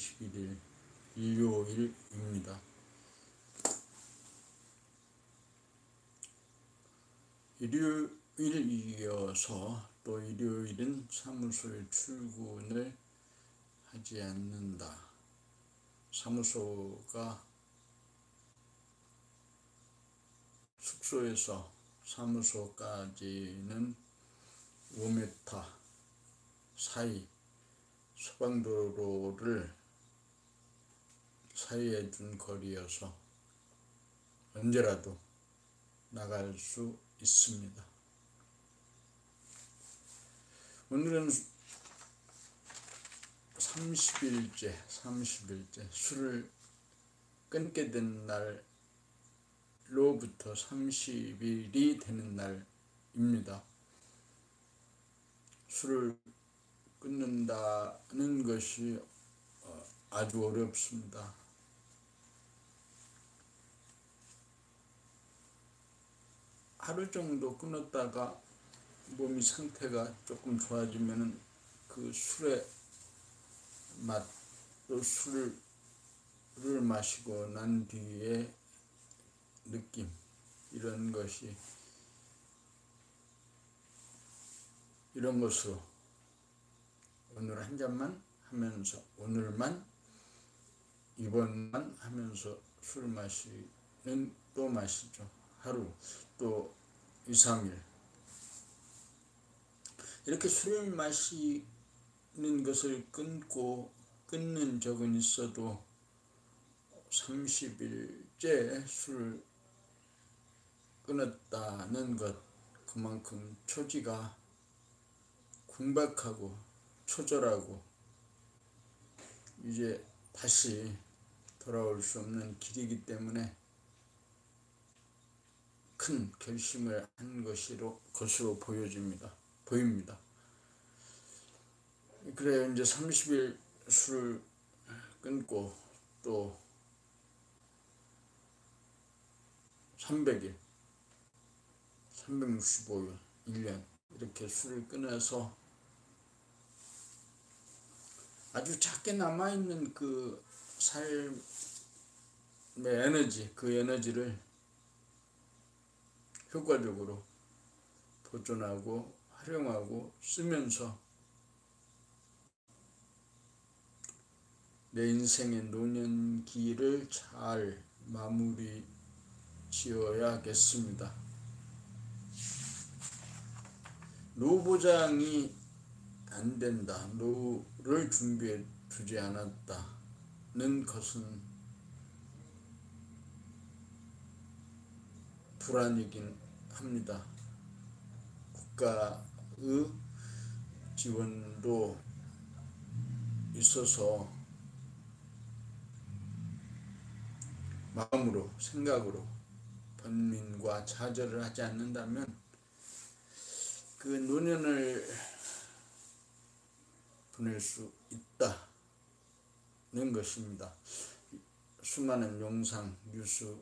21일 일요일입니다. 일요일이어서 또 일요일은 사무소에 출근을 하지 않는다. 사무소가 숙소에서 사무소까지는 5m 사이 소방도로를 사이에 둔 거리여서 언제라도 나갈 수 있습니다. 오늘은 30일째 술을 끊게 된 날로부터 30일이 되는 날입니다. 술을 끊는다는 것이 아주 어렵습니다. 하루 정도 끊었다가 몸이 상태가 조금 좋아지면은 그 술의 맛, 또 술을 마시고 난 뒤에 느낌, 이런 것으로 오늘 한 잔만 하면서, 오늘만, 이번만 하면서 술 마시는, 또 마시죠. 하루, 또 2, 3일. 이렇게 술을 마시는 것을 끊는 적은 있어도 30일째 술을 끊었다는 것, 그만큼 처지가 궁박하고 초절하고 이제 다시 돌아올 수 없는 길이기 때문에 큰 결심을 한 것으로 보입니다. 그래 이제 30일 술을 끊고 또 300일, 365일, 1년 이렇게 술을 끊어서 아주 작게 남아있는 그 삶의 에너지, 그 에너지를 효과적으로 보존하고 활용하고 쓰면서 내 인생의 노년기를 잘 마무리 지어야겠습니다. 노보장이 안 된다, 노를 준비해 두지 않았다는 것은 불안이긴 합니다. 국가의 지원도 있어서 마음으로, 생각으로 번민과 좌절을 하지 않는다면 그 노년을 보낼 수 있다는 것입니다. 수많은 영상, 뉴스,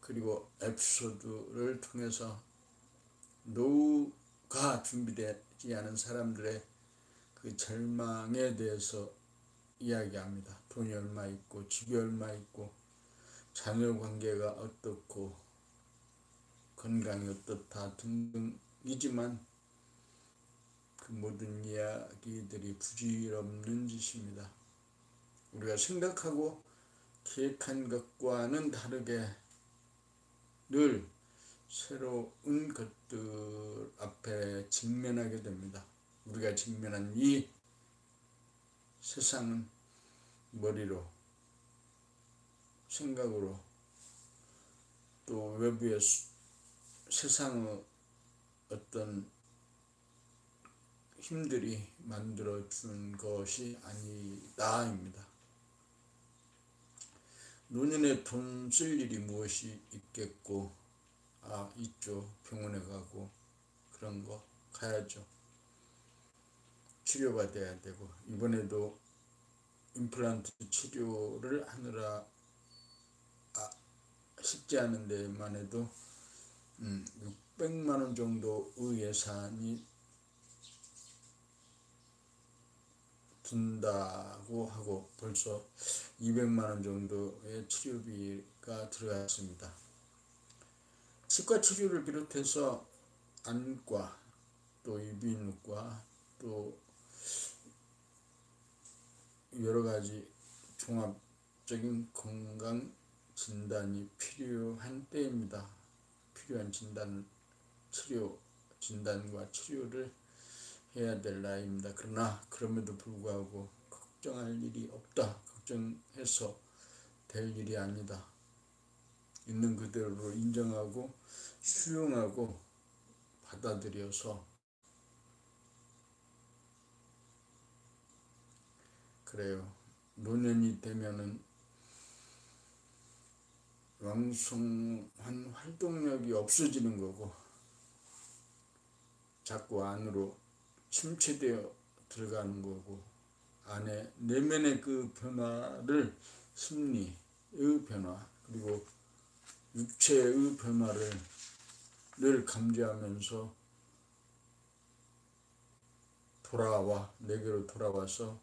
그리고 에피소드를 통해서 노후가 준비되지 않은 사람들의 그 절망에 대해서 이야기합니다. 돈이 얼마 있고, 집이 얼마 있고, 자녀 관계가 어떻고, 건강이 어떻다 등등이지만 그 모든 이야기들이 부질없는 짓입니다. 우리가 생각하고 계획한 것과는 다르게 늘 새로운 것들 앞에 직면하게 됩니다. 우리가 직면한 이 세상은 머리로, 생각으로, 또 외부의 세상의 어떤 힘들이 만들어준 것이 아니다입니다. 노년에 돈 쓸 일이 무엇이 있겠고, 있죠. 병원에 가고 그런 거 가야죠. 치료받아야 되고, 이번에도 임플란트 치료를 하느라 쉽지 않은 데만 해도 600만 원 정도의 예산이 든다고 하고 벌써 200만 원 정도의 치료비가 들어갔습니다. 치과 치료를 비롯해서 안과, 또 이비인후과, 또 여러가지 종합적인 건강 진단이 필요한 때입니다. 필요한 진단과 치료를 해야 될 나이입니다. 그러나 그럼에도 불구하고 걱정할 일이 없다, 걱정해서 될 일이 아니다, 있는 그대로 인정하고 수용하고 받아들여서 그래요. 노년이 되면은 왕성한 활동력이 없어지는 거고 자꾸 안으로 침체되어 들어가는 거고, 안에 내면의 그 변화를, 심리의 변화 그리고 육체의 변화를 늘 감지하면서 내게로 돌아와서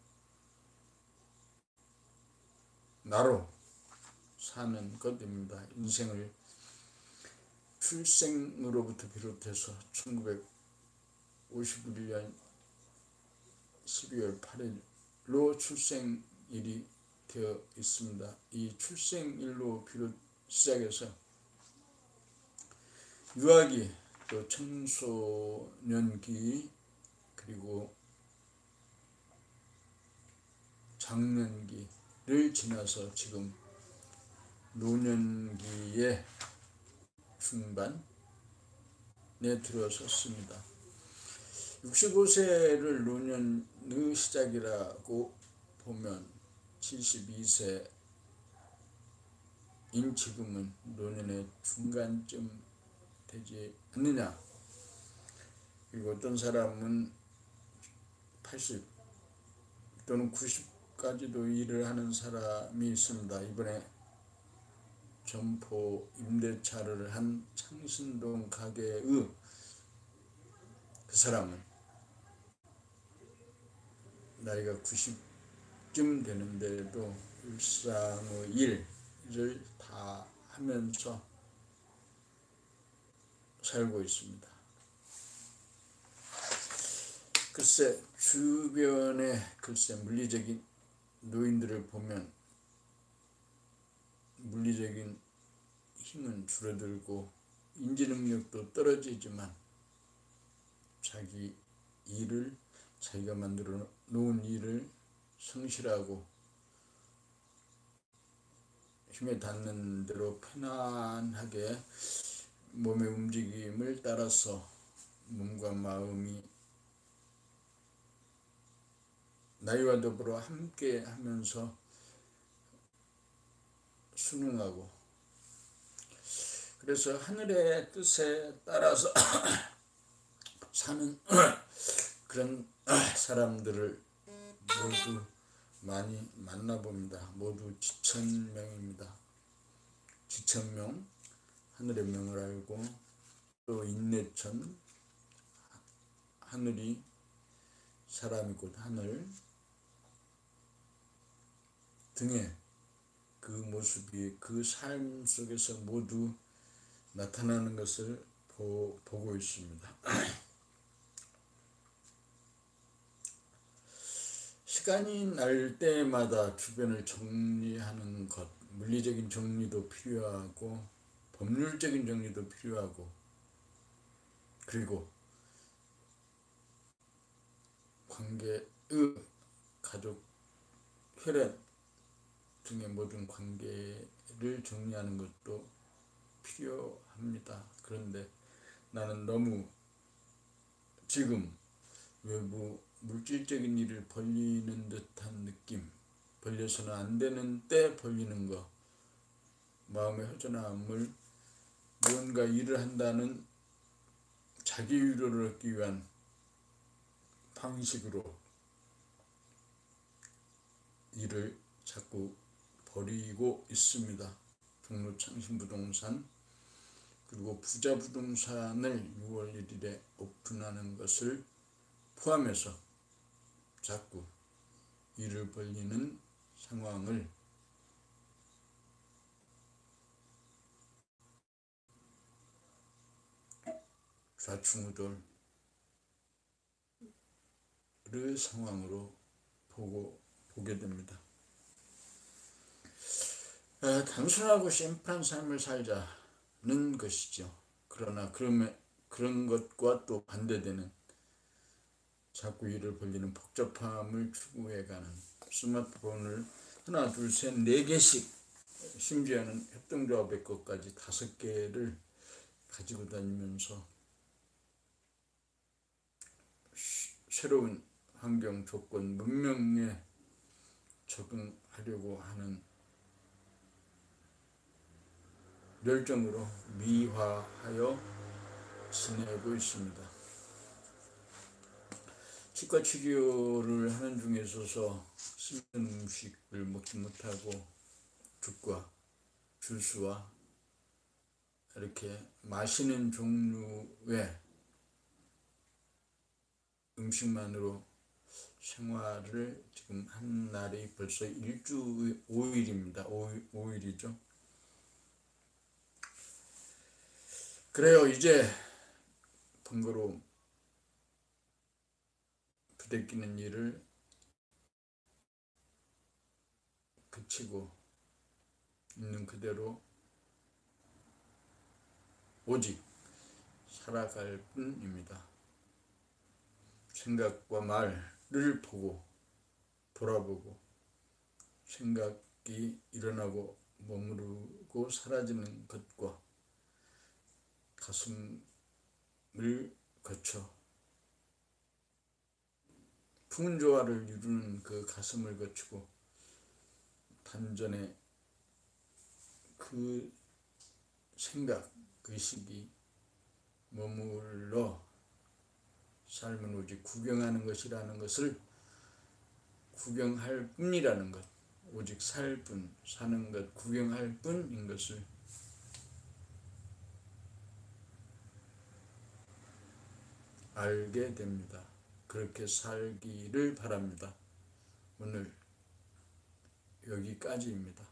나로 사는 것입니다. 인생을 출생으로부터 비롯해서 1951년 12월 8일로 출생일이 되어 있습니다. 이 출생일로 시작해서 유아기, 또 청소년기, 그리고 장년기를 지나서 지금 노년기의 중반에 들어섰습니다. 65세를 노년의 시작이라고 보면 72세인 지금은 노년의 중간쯤 되지 않느냐. 그리고 어떤 사람은 80 또는 90까지도 일을 하는 사람이 있습니다. 이번에 점포 임대차를 한 창신동 가게의 그 사람은 나이가 90쯤 되는데도 일상의 일을 다 하면서 살고 있습니다. 글쎄, 주변에 물리적인 노인들을 보면 물리적인 힘은 줄어들고 인지 능력도 떨어지지만 자기가 만들어 놓은 일을 성실하고 힘에 닿는 대로 편안하게 몸의 움직임을 따라서 몸과 마음이 나이와 더불어 함께 하면서 순응하고, 그래서 하늘의 뜻에 따라서 사는 그런 사람들을 모두 많이 만나봅니다. 모두 지천명입니다. 지천명, 하늘의 명을 알고, 또 인내천, 하늘이 사람이 곧 하늘 등의 그 모습이 그 삶 속에서 모두 나타나는 것을 보고 있습니다. 시간이 날 때마다 주변을 정리하는 것, 물리적인 정리도 필요하고 법률적인 정리도 필요하고, 그리고 관계의 가족, 혈연 등의 모든 관계를 정리하는 것도 필요합니다. 그런데 나는 너무 지금 외부 물질적인 일을 벌리는 듯한 느낌, 벌려서는 안 되는 때 벌리는 거, 마음의 허전함을 무언가 일을 한다는 자기 위로를 얻기 위한 방식으로 일을 자꾸 벌이고 있습니다. 종로 창신부동산 그리고 부자부동산을 6월 1일에 오픈하는 것을 포함해서 자꾸 일을 벌리는 상황을 좌충우돌의 상황으로 보게 됩니다. 단순하고 심플한 삶을 살자는 것이죠. 그러나 그런 것과 또 반대되는 자꾸 일을 벌리는 복잡함을 추구해가는, 스마트폰을 하나 둘 셋 네 개씩, 심지어는 협동조합의 것까지 5개를 가지고 다니면서 새로운 환경 조건 문명에 적응하려고 하는 열정으로 미화하여 지내고 있습니다. 치과 치료를 하는 중에 있어서 씹는 음식을 먹지 못하고 죽과 주스와 이렇게 마시는 종류의 음식만으로 생활을 지금 한 날이 벌써 5일입니다. 5일이죠. 그래요. 이제 번거로움, 부대끼는 일을 그치고 있는 그대로 오직 살아갈 뿐입니다. 생각과 말을 보고 돌아보고, 생각이 일어나고 머무르고 사라지는 것과 가슴을 거쳐 풍운 조화를 이루는 그 가슴을 거치고 단전에 그 생각, 의식이 머물러 삶은 오직 구경하는 것이라는 것을, 구경할 뿐이라는 것, 오직 살 뿐, 사는 것, 구경할 뿐인 것을 알게 됩니다. 그렇게 살기를 바랍니다. 오늘 여기까지입니다.